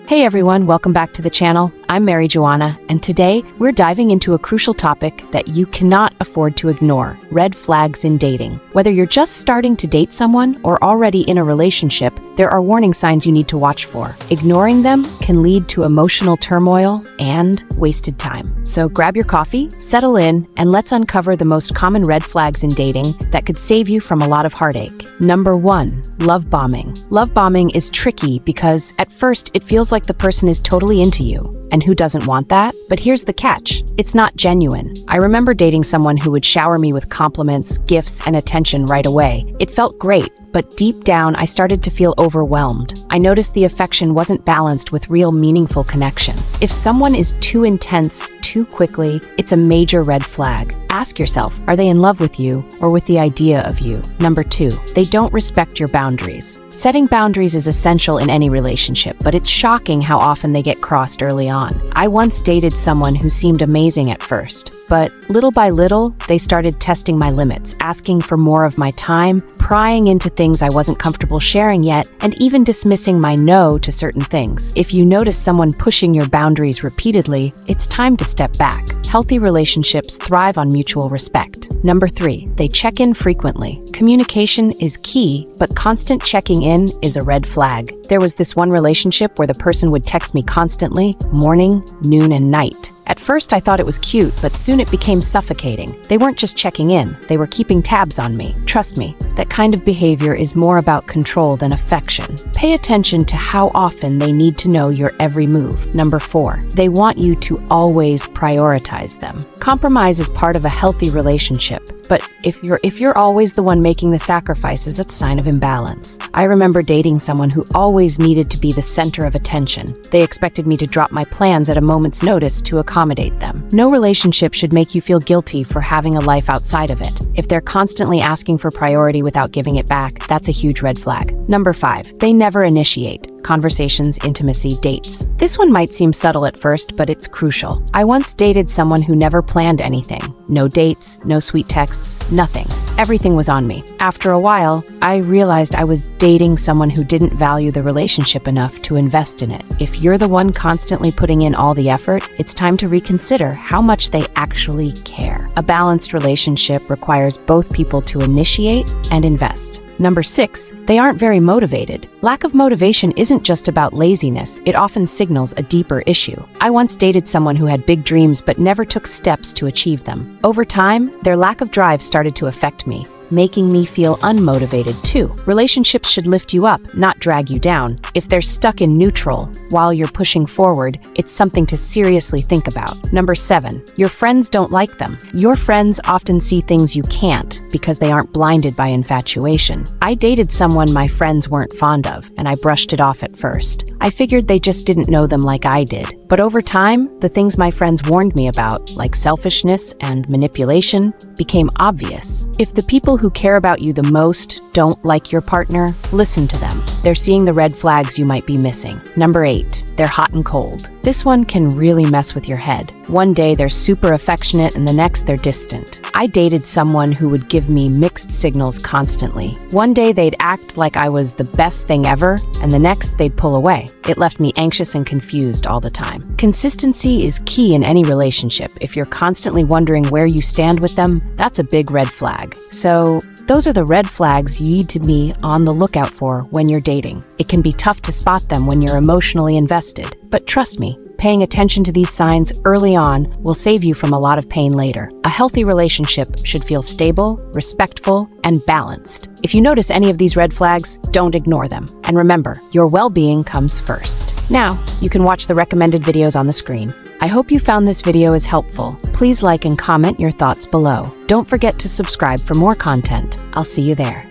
Hey everyone, welcome back to the channel. I'm Mary Joanna, and today we're diving into a crucial topic that you cannot afford to ignore: red flags in dating. Whether you're just starting to date someone or already in a relationship, there are warning signs you need to watch for. Ignoring them can lead to emotional turmoil and wasted time. So grab your coffee, settle in, and let's uncover the most common red flags in dating that could save you from a lot of heartache. Number 1, love bombing. Love bombing is tricky because at first it feels like the person is totally into you. And who doesn't want that? But here's the catch: it's not genuine. I remember dating someone who would shower me with compliments, gifts, and attention right away. It felt great, but deep down I started to feel overwhelmed. I noticed the affection wasn't balanced with real meaningful connection. If someone is too intense too quickly, it's a major red flag. Ask yourself, are they in love with you or with the idea of you? Number 2, they don't respect your boundaries. Setting boundaries is essential in any relationship, but it's shocking how often they get crossed early on. I once dated someone who seemed amazing at first, but little by little, they started testing my limits, asking for more of my time, prying into things I wasn't comfortable sharing yet, and even dismissing my no to certain things. If you notice someone pushing your boundaries repeatedly, it's time to step back. Healthy relationships thrive on mutual respect. Number 3, they check in frequently. Communication is key, but constant checking in is a red flag. There was this one relationship where the person would text me constantly, morning, noon, and night. At first, I thought it was cute, but soon it became suffocating. They weren't just checking in, they were keeping tabs on me. Trust me, that kind of behavior is more about control than affection. Pay attention to how often they need to know your every move. Number 4, they want you to always prioritize them. Compromise is part of a healthy relationship, but if you're always the one making the sacrifices, that's a sign of imbalance. I remember dating someone who always needed to be the center of attention. They expected me to drop my plans at a moment's notice to accommodate them. No relationship should make you feel guilty for having a life outside of it. If they're constantly asking for priority without giving it back, that's a huge red flag. Number 5, they never initiate conversations, intimacy, dates. This one might seem subtle at first, but it's crucial. I once dated someone who never planned anything. No dates, no sweet texts, nothing. Everything was on me. After a while, I realized I was dating someone who didn't value the relationship enough to invest in it. If you're the one constantly putting in all the effort, it's time to reconsider how much they actually care. A balanced relationship requires both people to initiate and invest. Number 6, they aren't very motivated. Lack of motivation isn't just about laziness, it often signals a deeper issue. I once dated someone who had big dreams but never took steps to achieve them. Over time, their lack of drive started to affect me, making me feel unmotivated too. Relationships should lift you up, not drag you down. If they're stuck in neutral while you're pushing forward, it's something to seriously think about. Number 7, your friends don't like them. Your friends often see things you can't because they aren't blinded by infatuation. I dated someone my friends weren't fond of, and I brushed it off at first. I figured they just didn't know them like I did. But over time, the things my friends warned me about, like selfishness and manipulation, became obvious. If the people who care about you the most don't like your partner, listen to them. They're seeing the red flags you might be missing. Number 8, they're hot and cold. This one can really mess with your head. One day they're super affectionate and the next they're distant. I dated someone who would give me mixed signals constantly. One day they'd act like I was the best thing ever, and the next they'd pull away. It left me anxious and confused all the time. Consistency is key in any relationship. If you're constantly wondering where you stand with them, that's a big red flag. So those are the red flags you need to be on the lookout for when you're dating. It can be tough to spot them when you're emotionally invested, but trust me, paying attention to these signs early on will save you from a lot of pain later. A healthy relationship should feel stable, respectful, and balanced. If you notice any of these red flags, don't ignore them. And remember, your well-being comes first. Now, you can watch the recommended videos on the screen. I hope you found this video as helpful. Please like and comment your thoughts below. Don't forget to subscribe for more content. I'll see you there.